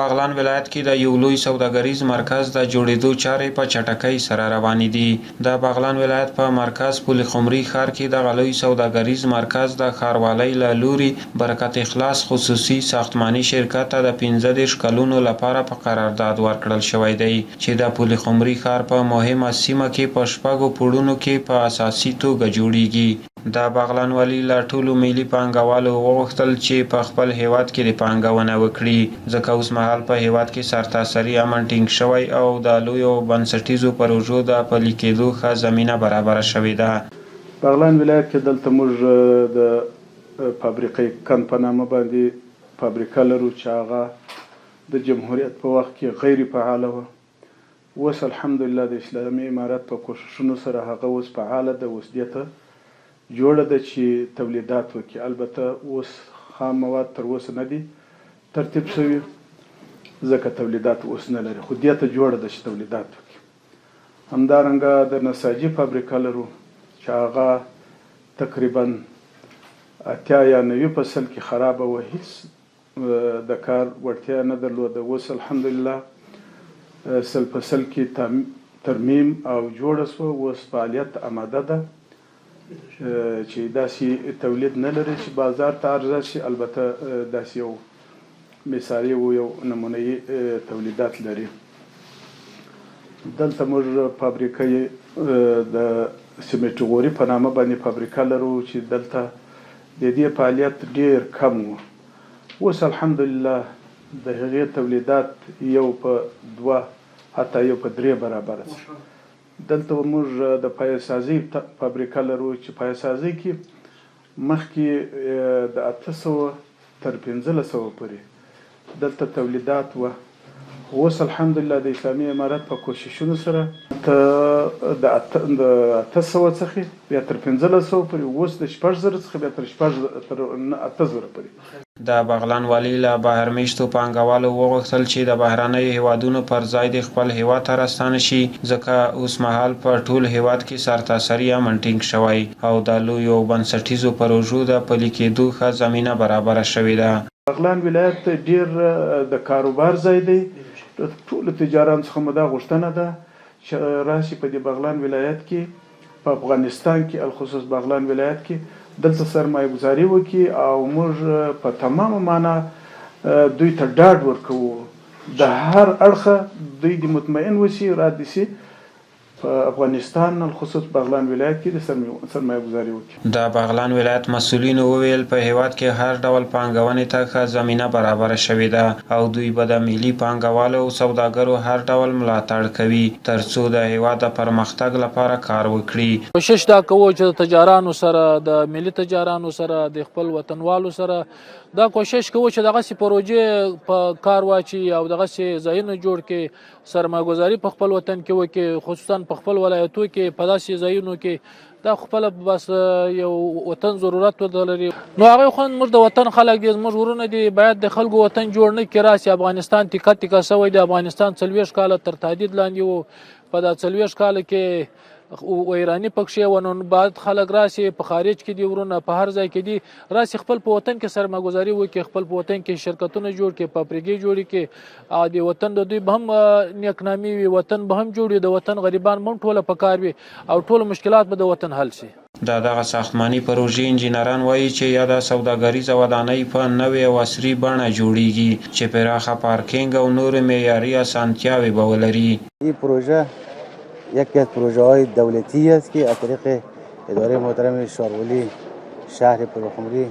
بغلان ولایت کې د یو لوی سوداګریز مرکز د جوړېدو چارې په چټکۍ سره روانې دي. د بغلان ولایت په مرکز پل خمري ښار کې د لوی سوداګریز مرکز د ښاروالۍ له لوري برکت اخلاص خصوصي ساختماني شرکت ته د 15 کلونو لپاره په قرارداد ورکړل شوی دی چې د پل خمري ښار په مهمه سیمه کې په شپږو پوړونو کې په اساسي توګه جوړیږي. د بغلان والي له ټولو ملي پانګوالو وغوښتل چې په خپل هیواد کې د پانګونه وکړي، ځکه اوس مهال په هیواد کې سرتاسري امن ټینګ شوی او د لویو بنسټیزو پروژو د پلي کېدو ښه زمینه برابره شوې ده. بغلان ولایت کې دلته موږ د فابریکې کن په نامه باندې فابریکه لرو چې هغه د جمهوریت په وخت کې غیر فعاله وه. اوس الحمدلله د اسلامي امارت په کوښښونو سره هغه اوس فعاله ده، اوس دې ته جوړه ده چې تولیدات وکړي. البته اوس خام مواد تر اوسه نه دي ترتیب شوي ځکه تولیدات اوس نه لري، خو دې ته جوړه ده چې تولیدات وکړي. همدارنګه د نساجي فابریکه لرو چې هغه تقریبا 80 یا 90 فصل کې خرابه وه، هیڅ د کار وړتیا نه درلوده. اوس الحمدلله 100 فصل کې ترمیم او جوړه شوه، اوس فعالیت آماده ده چې داسې تولید نه لري چې بازار ته عرضه شي. البته داسې یو مثالي و یو نمونه‌یي تولیدات لري. دلته موږ فابریکه د سمنټ غوري په نامه باندې فابریکه لرو چې دلته د دې فعالیت ډیر کم و. اوس الحمدلله د هغې تولیدات یو په 2 حتی یو په 3 برابره شي. دلته موږ د پایسازي فابریکه لرو چې پایسازي کې مخکې د 800 تر 1500 پورې دلته تولیدات وه. اوس الحمدلله د اسلامي امارت په کوښښونو سره د 800 څخه بیا تر 1500 پورې، اوس د 6000 څخه بیا تر 8000 پورې. د بغلان والي له بهرمېشتو پانګوالو وغوښتل چې د بهرنیو هیوادونو پر ځای د خپل هیواد ته راستانه شي، ځکه اوس مهال په ټول هیواد کې سرتاسري امن ټینګ شوی او د لویو بنسټیزو پروژو د پلي کېدو ښه زمینه برابره شوې ده. بغلان ولایت ډیر د کاروبار ځای دی. ټولو تجارانو څخه مو دا غوښتنه ده چې راشي په دې بغلان ولایت کې، په افغانستان کې الخصوص بغلان ولایت کې دلته سرمایه گذاري وکړي او موږ په تمامه معنا دوی ته ډاډ ورکوو د هر اړخه دوی د مطمئن وشي را دي سي په افغانستان الخصوص بغلان ولایت کې د سرمایه گذاري وکړي. د بغلان ولایت مسؤلینو وویل په هیواد کې هر ډول پانګونې ته ښه زمینه برابره شوې ده او دوی به د ملي پانګوالو او سوداګرو هر ډول ملاتړ کوي ترڅو د هیواد د پرمختګ لپاره کار وکړي. کوشش دا کوو چې د تجارانو سره، د ملي تجارانو سره، د خپل وطنوالو سره دا کوشش کوو چې دغسې پروژې په کار واچي او دغسې ځایونه جوړ کړي، سرمایه ګذاري په خپل وطن کې وکړي، خصوصا په خپل ولایتو کې په داسې ځایونو کې دا خپله بس یو وطن ضرورت ولري. نو هغوی خو موږ د وطن خلک دي، زموږ ورونه دي، باید د خلکو وطن جوړ نه کړي. راسي افغانستان تیکه تیکه شوی دی، افغانستان 40 کاله تر تهدید لاندې و. په دا 40 کاله کې ویرانی پکښې و، نو بعد خلک راسي په خارج کې دي، ورونه په هر ځای کې دي، راسي خپل په وطن کې سرمایه ګذاري وکړي، خپل په وطن کې شرکتونه جوړ کړي، فابریکې جوړې کړي او د وطن د دوی به هم نیکنامي وي، وطن به هم جوړ وي، د وطن غریبان به هم ټوله په کار وي او ټول مشکلات به د وطن حل شي. دغه ساختماني پروژې انجینران وایي چې یا د سوداګریزه ودانۍ په نوې او عصري بڼه جوړیږي چې پراخه پارکینګ او نور معیاري اسانتیاوې به ولري. این پروژه یکی از پروژه های دولتی است که از طریق اداره محترم شارولی شهر پلخمری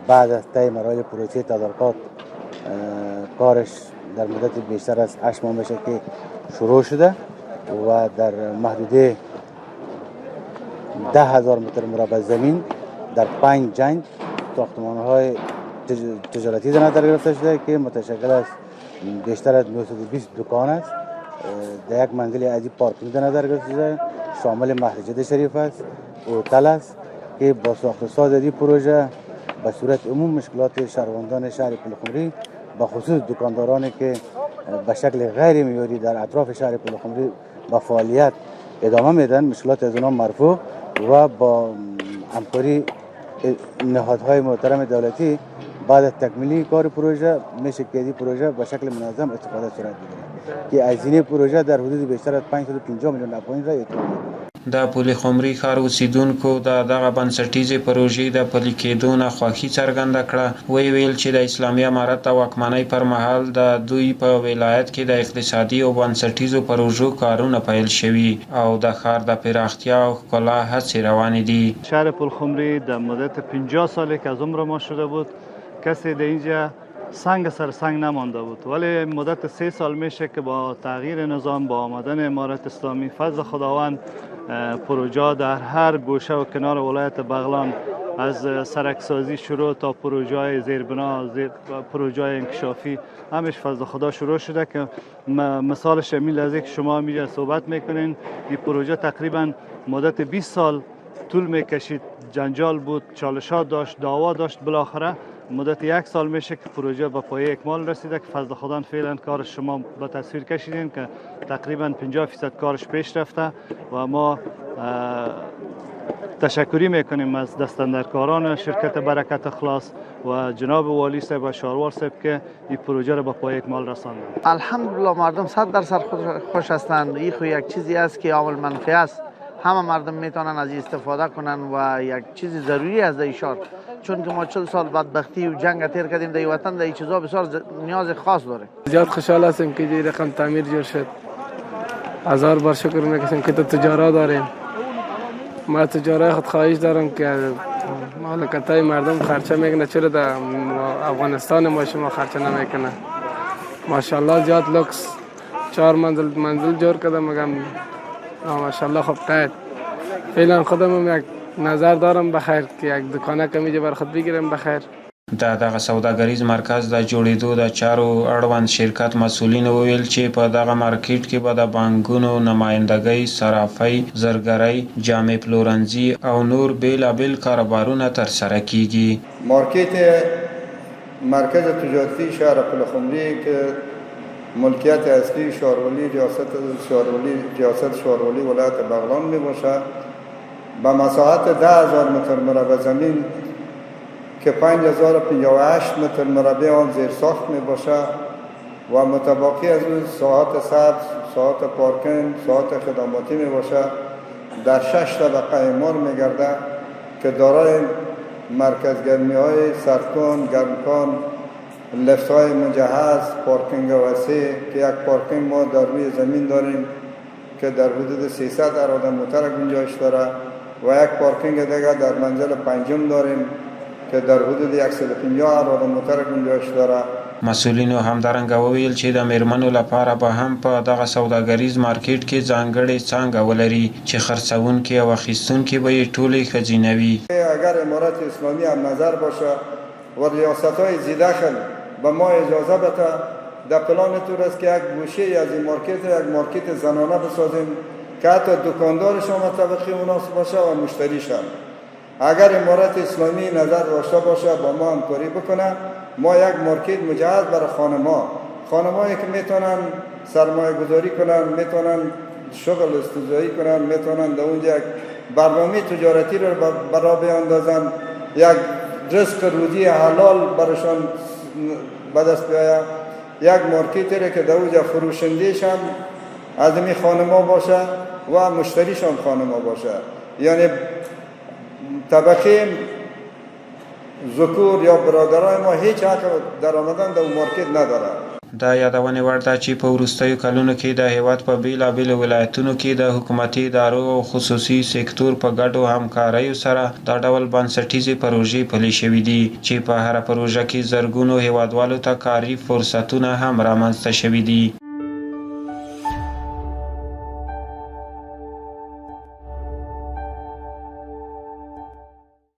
بعد از طی مراحل پروسه تدارکات کارش در مدت بیشتر از 8 ماه میشه که شروع شده و در محدوده 10,000 متر مربع زمین در 5 جنگ ساختمان‌های تجارتی در نظر گرفته شده که متشکل از بیشتر از 920 دکان است. در یک منزل عجیب پارکینگ در نظر گرفته شده، شامل مسجد شریف است، هتل است که با ساخت و ساز این پروژه به صورت عموم مشکلات شهروندان شهر پلخمری به خصوص دکاندارانی که به شکل غیر معیاری در اطراف شهر پلخمری با فعالیت ادامه میدن مشکلات از آنها مرفوع و با همکاری نهادهای محترم دولتی بعد از تکمیلی کار پروژه میشه که این پروژه به شکل منظم استفاده صورت بگیره که هزینه پروژه در حدود بیشتر از 550 میلیون افغاني را اعتبار میکنه. د پل خمري ښار اوسیدونکو د دغه بنسټیزې پروژې د پلي کېدو نه خوښي څرګنده کړه. ویل چې د اسلامي امارت د واکمنۍ پر مهال د دوی په ولایت کې د اقتصادي او بنسټیزو پروژو کارونه پیل شوي او د ښار د پراختیا او ښکلا هڅې روانې دي. شهر پل خمری در مدت 50 سالی که از عمر ما شده بود کسی در اینجا سنگ سر سنگ نمانده بود، ولی مدت 3 سال میشه که با تغییر نظام، با آمدن امارت اسلامی، فضل خداوند پروژه در هر گوشه و کنار ولایت بغلان از سرکسازی شروع تا پروژه زیربنا، پروژه انکشافی همش فضل خدا شروع شده که مثالش همین لحظه که شما میجا صحبت میکنین این پروژه تقریبا مدت 20 سال طول میکشید، جنجال بود، چالشات داشت، دعوا داشت. بالاخره مدت 1 سال میشه که پروژه به پایه اکمال رسیده که فضل خدا فعلا کار شما به تصویر کشیدین که تقریبا 50% کارش پیش رفته و ما تشکری میکنیم از دستاندرکاران شرکت برکت اخلاص و جناب والی صاحب و شاروار صاحب که این پروژه را به پایه اکمال رساندند. الحمدلله مردم 100% خوش هستند. این خو یک چیزی است که عامل منفی است، همه مردم میتونن از استفاده کنن و یک چیز ضروری است در شهر، چون که ما 40 سال بدبختی و جنگ تیر کردیم در وطن، در این چیزا بسیار نیاز خاص داره. زیاد خوشحال هستیم که این رقم تعمیر جور شد. هزار بار شکر میکنیم که تجارت داریم. ما تجارت خود خواهش دارم که مالکتای مردم خرچه میکنه، چرا در افغانستان ما شما خرچه نمیکنه. ماشاءالله زیاد لکس 4 منزل جور کرده، مگم ماشاءالله خب قید. فعلا خودم یک نظر دارم بخیر که یک دکانه کمیجه بر خود بگیرم بخیر. د دغه سوداګریز مرکز د جوړېدو د چارو اړوند شرکت مسؤلین وویل چې په دغه مارکیټ کې به د بانکونو نمایندګۍ، صرافۍ، زرګرۍ، جامې پلورنځي او نور بیلابیل کاروبارونه ترسره کیږي. مارکیت مرکز تجارتی شهر پل خمری که ملکیت اصلی شارولی ریاست شارولی ولایت بغلان می باشد با مساحت 10,000 متر مربع زمین که 5058 متر مربع آن زیر ساخت می باشد و متباقی از اون ساحات سبز، ساحات پارکینگ، ساحات خدماتی می باشد. در 6 طبقه اعمار می گردد که دارای مرکز گرمی های سردکن، گرمکن، لفت های مجهز، پارکینگ وسیع که یک پارکینگ ما در روی زمین داریم که در حدود 300 اراده موتر گنجایش داره و یک پارکینگ دیگر در منزل پنجم داریم که در حدود 150 اراده موتر گنجایش داره. مسؤلینو همدارنګه وویل چې د میرمنو لپاره به هم په دغه سوداګریز مارکیټ کې ځانګړې څانګه ولري چې خرڅونکي او اخیستونکي به یې ټولې ښځینه وي. اگر امارت اسلامی هم نظر باشه و ریاست‌های ذی‌دخل به ما اجازه بده، در پلان طور است که یک گوشه از این مارکت یک مارکت زنانه بسازیم که حتی دکاندارشان طبقه مناسب باشه و مشتریشان. اگر امارت اسلامی نظر داشته باشه با ما همکاری بکنه، ما یک مارکت مجهز برای خانمایی که میتونن سرمایه گذاری کنن، میتونن شغل استثماری کنن، میتونن در اونجا یک برنامه تجارتی رو برای بیاندازن، یک رزق روزی حلال برایشان به دست بیاید. یک مارکتی رو که در اونجا فروشنده‌ش هم از این خانم‌ها باشه و مشتریشان خانم‌ها باشه، یعنی طبقه ذکور یا برادرای ما هیچ حق در آمدن در مارکت نداره. دا یادونه وړ ده چې په وروستیو کلونو کې د هیواد په بیلابیلو ولایتونو کې د حکومتي ادارو او خصوصي سکتور په ګډو همکاریو سره دا ډول بنسټیزې پروژې پلي شوې دي چې په هره پروژه کې زرګونو هیوادوالو ته کاري فرصتونه هم رامنځته شوي دي.